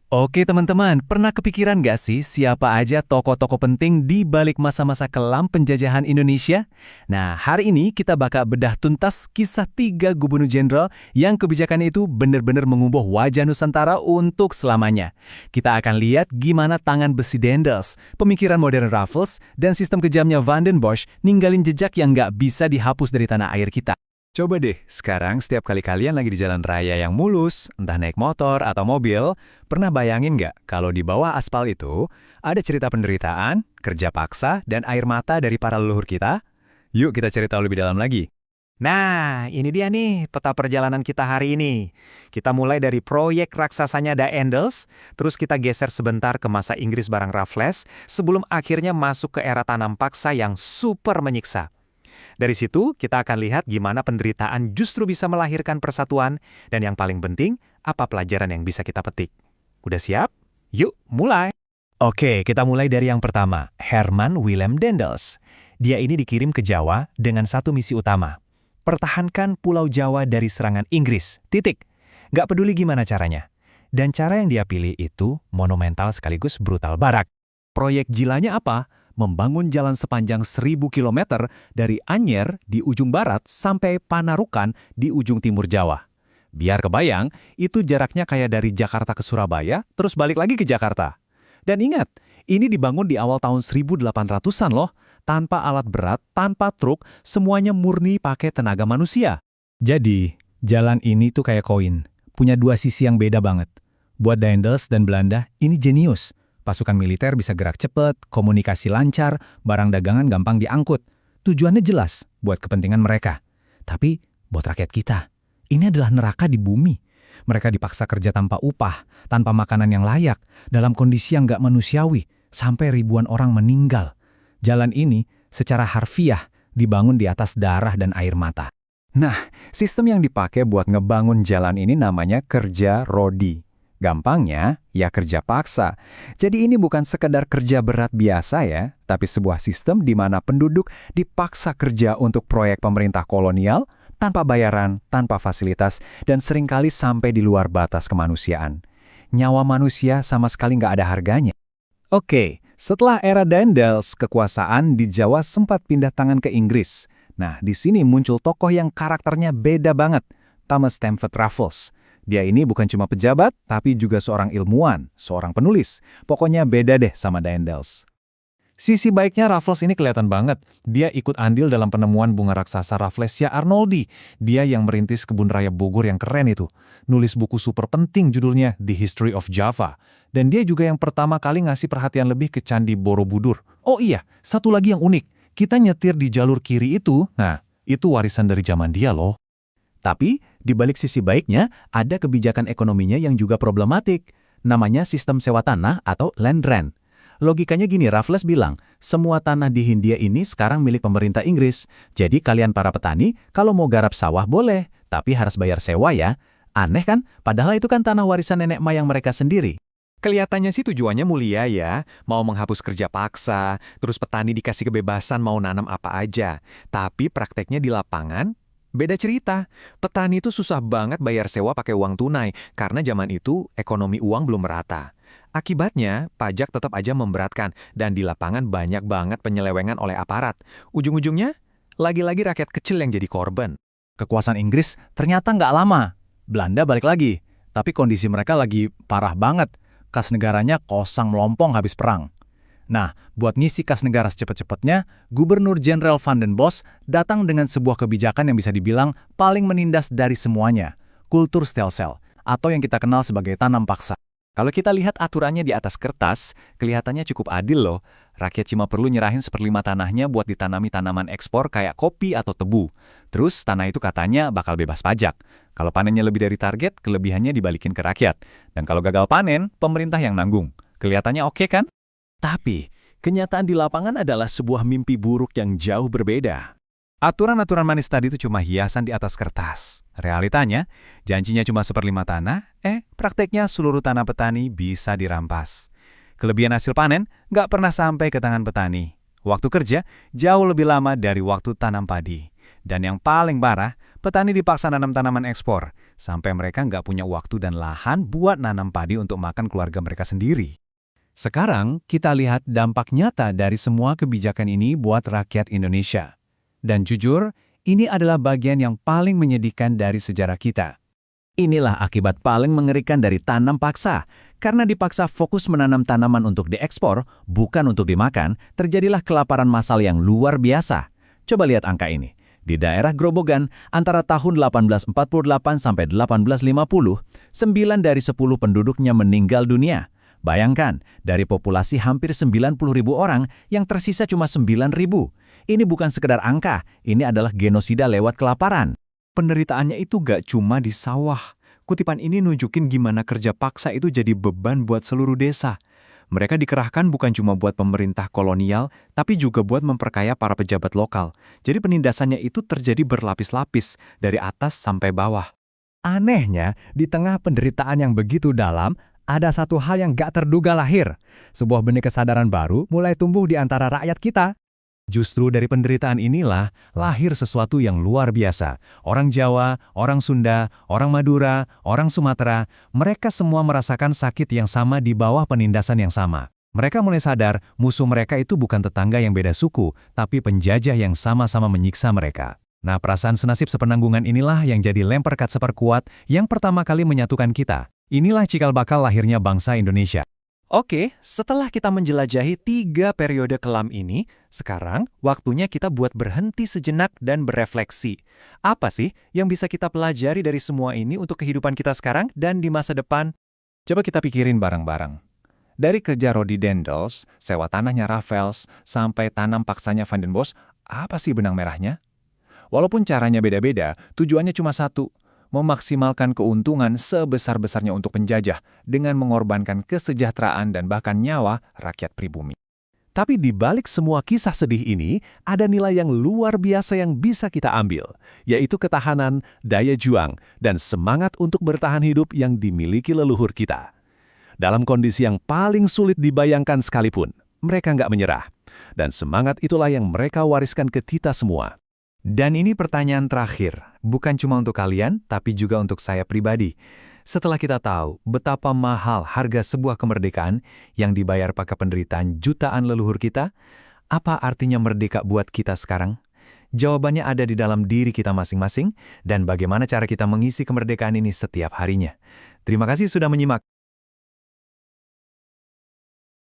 Oke teman-teman, pernah kepikiran nggak sih siapa aja tokoh-tokoh penting di balik masa-masa kelam penjajahan Indonesia? Nah, hari ini kita bakal bedah tuntas kisah 3 gubernur jenderal yang kebijakannya itu benar-benar mengubah wajah Nusantara untuk selamanya. Kita akan lihat gimana tangan besi Daendels, pemikiran modern Raffles, dan sistem kejamnya Van den Bosch ninggalin jejak yang nggak bisa dihapus dari tanah air kita. Coba deh, sekarang setiap kali kalian lagi di jalan raya yang mulus, entah naik motor atau mobil, pernah bayangin nggak kalau di bawah aspal itu ada cerita penderitaan, kerja paksa, dan air mata dari para leluhur kita? Yuk kita cerita lebih dalam lagi. Nah, ini dia nih peta perjalanan kita hari ini. Kita mulai dari proyek raksasanya Daendels, terus kita geser sebentar ke masa Inggris bareng Raffles, sebelum akhirnya masuk ke era tanam paksa yang super menyiksa. Dari situ, kita akan lihat gimana penderitaan justru bisa melahirkan persatuan, dan yang paling penting, apa pelajaran yang bisa kita petik. Udah siap? Yuk, mulai! Oke, kita mulai dari yang pertama, Herman Willem Daendels. Dia ini dikirim ke Jawa dengan satu misi utama. Pertahankan Pulau Jawa dari serangan Inggris, titik. Nggak peduli gimana caranya. Dan cara yang dia pilih itu monumental sekaligus brutal barak. Proyek gilanya apa? Membangun jalan sepanjang 1.000 km dari Anyer di ujung barat sampai Panarukan di ujung timur Jawa. Biar kebayang, itu jaraknya kayak dari Jakarta ke Surabaya, terus balik lagi ke Jakarta. Dan ingat, ini dibangun di awal tahun 1800-an loh, tanpa alat berat, tanpa truk, semuanya murni pakai tenaga manusia. Jadi, jalan ini tuh kayak koin, punya dua sisi yang beda banget. Buat Daendels dan Belanda, ini jenius. Pasukan militer bisa gerak cepat, komunikasi lancar, barang dagangan gampang diangkut. Tujuannya jelas buat kepentingan mereka. Tapi buat rakyat kita, ini adalah neraka di bumi. Mereka dipaksa kerja tanpa upah, tanpa makanan yang layak, dalam kondisi yang nggak manusiawi, sampai ribuan orang meninggal. Jalan ini secara harfiah dibangun di atas darah dan air mata. Nah, sistem yang dipakai buat ngebangun jalan ini namanya kerja rodi. Gampangnya, ya kerja paksa. Jadi ini bukan sekedar kerja berat biasa ya, tapi sebuah sistem di mana penduduk dipaksa kerja untuk proyek pemerintah kolonial, tanpa bayaran, tanpa fasilitas, dan seringkali sampai di luar batas kemanusiaan. Nyawa manusia sama sekali nggak ada harganya. Oke, setelah era Daendels, kekuasaan di Jawa sempat pindah tangan ke Inggris. Nah, di sini muncul tokoh yang karakternya beda banget, Thomas Stamford Raffles. Dia ini bukan cuma pejabat, tapi juga seorang ilmuwan, seorang penulis. Pokoknya beda deh sama Daendels. Sisi baiknya Raffles ini kelihatan banget. Dia ikut andil dalam penemuan bunga raksasa Rafflesia arnoldi. Dia yang merintis kebun raya Bogor yang keren itu. Nulis buku super penting judulnya The History of Java. Dan dia juga yang pertama kali ngasih perhatian lebih ke Candi Borobudur. Oh iya, satu lagi yang unik. Kita nyetir di jalur kiri itu, nah, itu warisan dari zaman dia loh. Tapi, di balik sisi baiknya, ada kebijakan ekonominya yang juga problematik. Namanya sistem sewa tanah atau land rent. Logikanya gini, Raffles bilang, semua tanah di Hindia ini sekarang milik pemerintah Inggris. Jadi kalian para petani, kalau mau garap sawah boleh, tapi harus bayar sewa ya. Aneh kan? Padahal itu kan tanah warisan nenek moyang mereka sendiri. Kelihatannya sih tujuannya mulia ya, mau menghapus kerja paksa, terus petani dikasih kebebasan mau nanam apa aja. Tapi prakteknya di lapangan, beda cerita. Petani itu susah banget bayar sewa pakai uang tunai karena zaman itu ekonomi uang belum merata. Akibatnya, pajak tetap aja memberatkan dan di lapangan banyak banget penyelewengan oleh aparat. Ujung-ujungnya, lagi-lagi rakyat kecil yang jadi korban. Kekuasaan Inggris ternyata nggak lama. Belanda balik lagi, tapi kondisi mereka lagi parah banget. Kas negaranya kosong melompong habis perang. Nah, buat ngisi kas negara secepat-cepatnya, Gubernur Jenderal Van den Bosch datang dengan sebuah kebijakan yang bisa dibilang paling menindas dari semuanya, kultur stelsel, atau yang kita kenal sebagai tanam paksa. Kalau kita lihat aturannya di atas kertas, kelihatannya cukup adil loh. Rakyat cuma perlu nyerahin 1/5 tanahnya buat ditanami tanaman ekspor kayak kopi atau tebu. Terus tanah itu katanya bakal bebas pajak. Kalau panennya lebih dari target, kelebihannya dibalikin ke rakyat. Dan kalau gagal panen, pemerintah yang nanggung. Kelihatannya oke kan? Tapi, kenyataan di lapangan adalah sebuah mimpi buruk yang jauh berbeda. Aturan-aturan manis tadi itu cuma hiasan di atas kertas. Realitanya, janjinya cuma 1/5 tanah, prakteknya seluruh tanah petani bisa dirampas. Kelebihan hasil panen nggak pernah sampai ke tangan petani. Waktu kerja jauh lebih lama dari waktu tanam padi. Dan yang paling parah, Petani dipaksa nanam tanaman ekspor, sampai mereka nggak punya waktu dan lahan buat nanam padi untuk makan keluarga mereka sendiri. Sekarang, kita lihat dampak nyata dari semua kebijakan ini buat rakyat Indonesia. Dan jujur, ini adalah bagian yang paling menyedihkan dari sejarah kita. Inilah akibat paling mengerikan dari tanam paksa. Karena dipaksa fokus menanam tanaman untuk diekspor, bukan untuk dimakan, terjadilah kelaparan massal yang luar biasa. Coba lihat angka ini. Di daerah Grobogan, antara tahun 1848 sampai 1850, 9 dari 10 penduduknya meninggal dunia. Bayangkan, dari populasi hampir 90.000 orang, yang tersisa cuma 9.000. Ini bukan sekedar angka, ini adalah genosida lewat kelaparan. Penderitaannya itu gak cuma di sawah. Kutipan ini nunjukin gimana kerja paksa itu jadi beban buat seluruh desa. Mereka dikerahkan bukan cuma buat pemerintah kolonial, tapi juga buat memperkaya para pejabat lokal. Jadi penindasannya itu terjadi berlapis-lapis, dari atas sampai bawah. Anehnya, di tengah penderitaan yang begitu dalam, ada satu hal yang gak terduga lahir. Sebuah benih kesadaran baru mulai tumbuh di antara rakyat kita. Justru dari penderitaan inilah lahir sesuatu yang luar biasa. Orang Jawa, orang Sunda, orang Madura, orang Sumatera, mereka semua merasakan sakit yang sama di bawah penindasan yang sama. Mereka mulai sadar musuh mereka itu bukan tetangga yang beda suku, tapi penjajah yang sama-sama menyiksa mereka. Nah, perasaan senasib sepenanggungan inilah yang jadi lem perkat seperkuat yang pertama kali menyatukan kita. Inilah cikal bakal lahirnya bangsa Indonesia. Oke, setelah kita menjelajahi 3 periode kelam ini, sekarang waktunya kita buat berhenti sejenak dan berefleksi. Apa sih yang bisa kita pelajari dari semua ini untuk kehidupan kita sekarang dan di masa depan? Coba kita pikirin bareng-bareng. Dari kerja Rodi Dendels, sewa tanahnya Raffles, sampai tanam paksanya Van den Bosch, apa sih benang merahnya? Walaupun caranya beda-beda, tujuannya cuma satu, memaksimalkan keuntungan sebesar-besarnya untuk penjajah dengan mengorbankan kesejahteraan dan bahkan nyawa rakyat pribumi. Tapi di balik semua kisah sedih ini, ada nilai yang luar biasa yang bisa kita ambil, yaitu ketahanan, daya juang, dan semangat untuk bertahan hidup yang dimiliki leluhur kita. Dalam kondisi yang paling sulit dibayangkan sekalipun, mereka nggak menyerah. Dan semangat itulah yang mereka wariskan ke kita semua. Dan ini pertanyaan terakhir, bukan cuma untuk kalian, tapi juga untuk saya pribadi. Setelah kita tahu betapa mahal harga sebuah kemerdekaan yang dibayar pakai penderitaan jutaan leluhur kita, apa artinya merdeka buat kita sekarang? Jawabannya ada di dalam diri kita masing-masing, dan bagaimana cara kita mengisi kemerdekaan ini setiap harinya. Terima kasih sudah menyimak.